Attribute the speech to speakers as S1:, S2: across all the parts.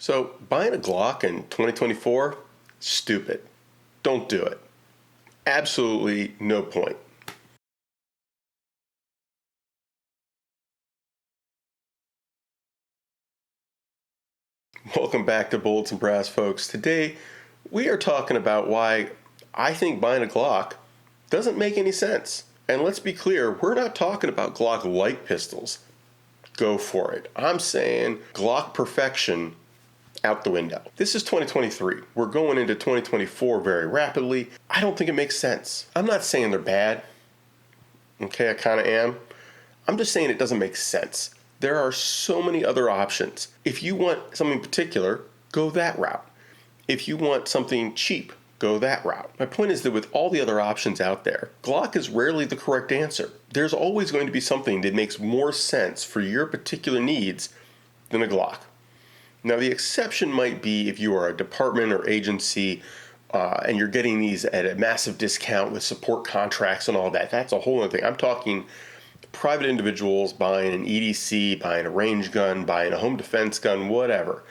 S1: So buying a Glock in 2024, stupid. Don't do it. Absolutely no point. Welcome back to Bullets and Brass, folks. Today we are talking about why I think buying a Glock doesn't make any sense. And let's be clear, we're not talking about Glock-like pistols. Go for it. I'm saying Glock perfection out the window. This is 2023. We're going into 2024 very rapidly. I don't think it makes sense. I'm not saying they're bad. Okay, I kind of am. I'm just saying it doesn't make sense. There are so many other options. If you want something particular, go that route. If you want something cheap, go that route. My point is that with all the other options out there, Glock is rarely the correct answer. There's always going to be something that makes more sense for your particular needs than a Glock. Now, the exception might be if you are a department or agency and you're getting these at a massive discount with support contracts and all that. That's a whole other thing. I'm talking private individuals buying an EDC, buying a range gun, buying a home defense gun, whatever.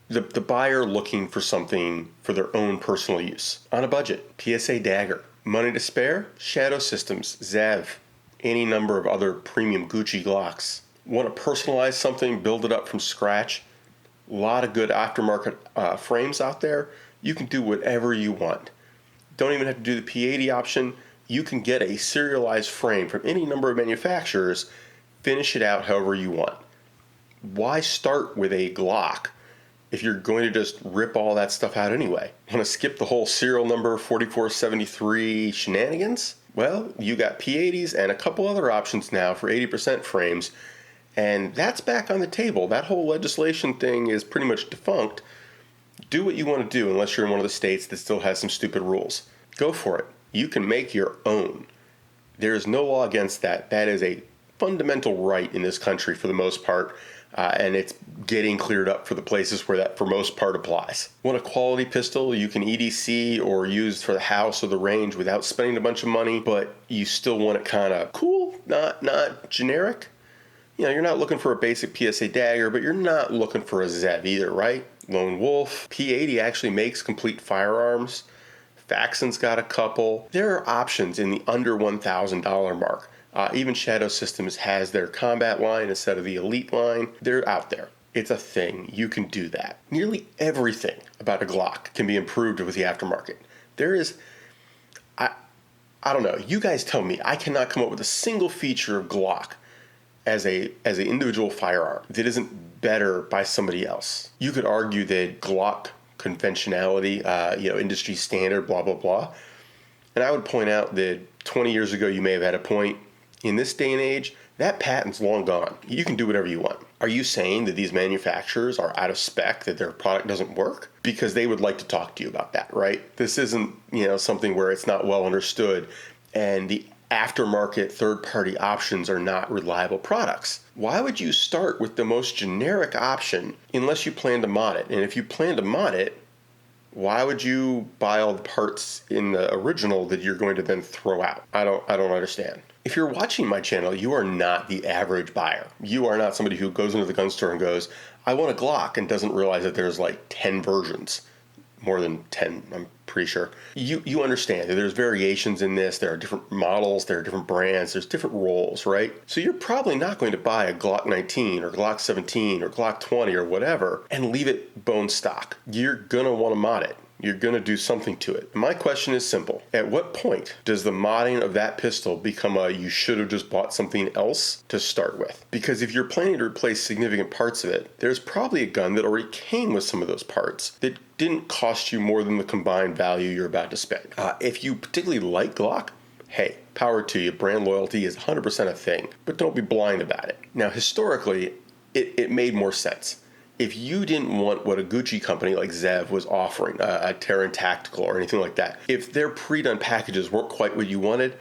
S1: The buyer looking for something for their own personal use. On a budget, PSA Dagger. Money to spare? Shadow Systems, Zev, any number of other premium Gucci Glocks. Want to personalize something, build it up from scratch? A lot of good aftermarket frames out there. You can do whatever you want. Don't even have to do the P80 option. You can get a serialized frame from any number of manufacturers, finish it out however you want. Why start with a Glock if you're going to just rip all that stuff out anyway? Want to skip the whole serial number 4473 shenanigans? Well, you got P80s and a couple other options now for 80% frames. And that's back on the table. That whole legislation thing is pretty much defunct. Do what you want to do unless you're in one of the states that still has some stupid rules. Go for it. You can make your own. There is no law against that. That is a fundamental right in this country for the most part, and it's getting cleared up for the places where that for most part applies. Want a quality pistol you can EDC or use for the house or the range without spending a bunch of money, but you still want it kind of cool, not generic? You know, you're not looking for a basic PSA Dagger, but you're not looking for a Zev either, right? Lone Wolf. P80 actually makes complete firearms. Faxon's got a couple. There are options in the under $1,000 mark. Even Shadow Systems has their combat line instead of the elite line. They're out there. It's a thing. You can do that. Nearly everything about a Glock can be improved with the aftermarket. There is, I don't know. You guys tell me. I cannot come up with a single feature of Glock as an individual firearm that isn't better by somebody else. You could argue that Glock conventionality, industry standard, blah, blah, blah. And I would point out that 20 years ago, you may have had a point. In this day and age, that patent's long gone. You can do whatever you want. Are you saying that these manufacturers are out of spec, that their product doesn't work? Because they would like to talk to you about that, right? This isn't, something where it's not well understood and the aftermarket third-party options are not reliable products. Why would you start with the most generic option unless you plan to mod it? And if you plan to mod it, why would you buy all the parts in the original that you're going to then throw out? I don't understand. If you're watching my channel, you are not the average buyer. You are not somebody who goes into the gun store and goes, I want a Glock, and doesn't realize that there's like 10 versions. More than 10, I'm pretty sure. You understand that there's variations in this. There are different models, there are different brands, there's different roles, right? So you're probably not going to buy a Glock 19 or Glock 17 or Glock 20 or whatever and leave it bone stock. You're going to want to mod it. You're going to do something to it. My question is simple. At what point does the modding of that pistol become you should have just bought something else to start with? Because if you're planning to replace significant parts of it, there's probably a gun that already came with some of those parts that didn't cost you more than the combined value you're about to spend. If you particularly like Glock, hey, power to you. Brand loyalty is 100% a thing, but don't be blind about it. Now, historically, it made more sense. If you didn't want what a Gucci company like Zev was offering, a Terran Tactical or anything like that, if their pre-done packages weren't quite what you wanted,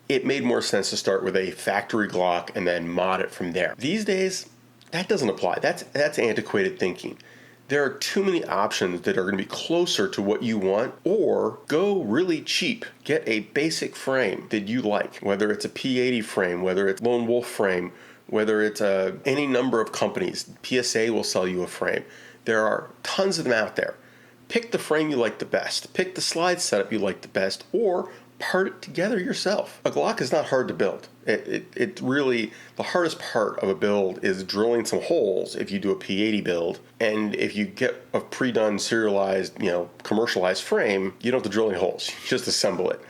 S1: it made more sense to start with a factory Glock and then mod it from there. These days, that doesn't apply. That's antiquated thinking. There are too many options that are going to be closer to what you want, or go really cheap. Get a basic frame that you like, whether it's a P80 frame, whether it's Lone Wolf frame, whether it's any number of companies. PSA will sell you a frame. There are tons of them out there. Pick the frame you like the best, pick the slide setup you like the best, or part it together yourself. A Glock is not hard to build. It really, the hardest part of a build is drilling some holes if you do a P80 build. And if you get a pre-done, serialized, commercialized frame, you don't have to drill any holes. You just assemble it.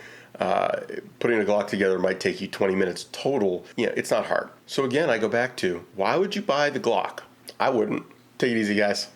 S1: Putting a Glock together might take you 20 minutes total. It's not hard. So again, I go back to, why would you buy the Glock? I wouldn't. Take it easy, guys.